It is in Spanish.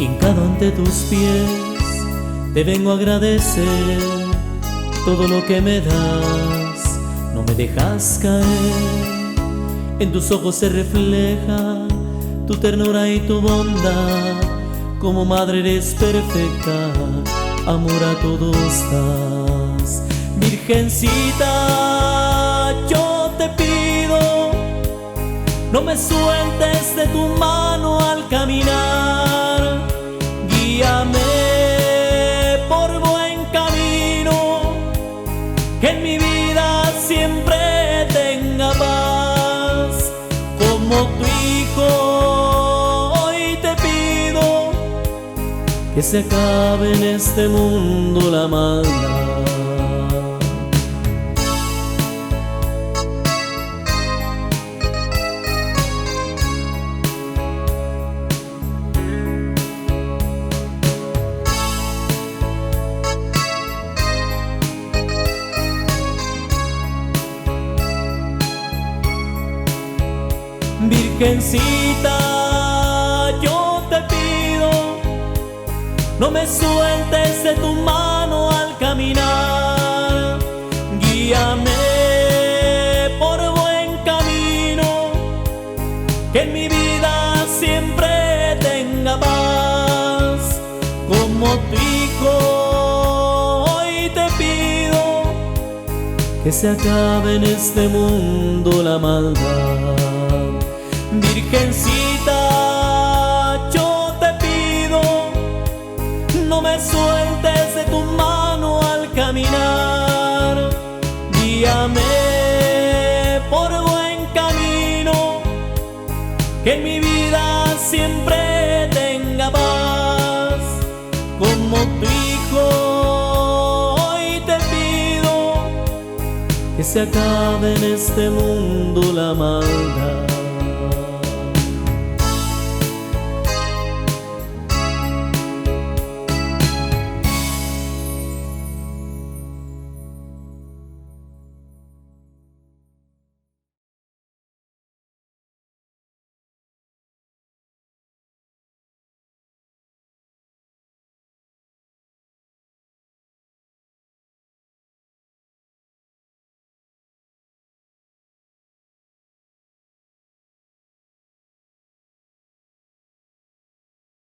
Hincado ante tus pies, te vengo a agradecer todo lo que me das, no me dejas caer. En tus ojos se refleja tu ternura y tu bondad. Como madre eres perfecta, amor a todos das. Virgencita, yo te pido, no me sueltes de tu mano al caminar. Guíame por buen camino, que en mi vida siempre tenga paz. Como tu hijo hoy te pido, que se acabe en este mundo la maldad. Virgencita, yo te pido, no me sueltes de tu mano al caminar. Guíame por buen camino, que en mi vida siempre tenga paz. Como tu hijo hoy te pido, que se acabe en este mundo la maldad. Virgencita, yo te pido, no me sueltes de tu mano al caminar. Guíame por buen camino, que en mi vida siempre tenga paz. Como tu hijo hoy te pido, que se acabe en este mundo la maldad.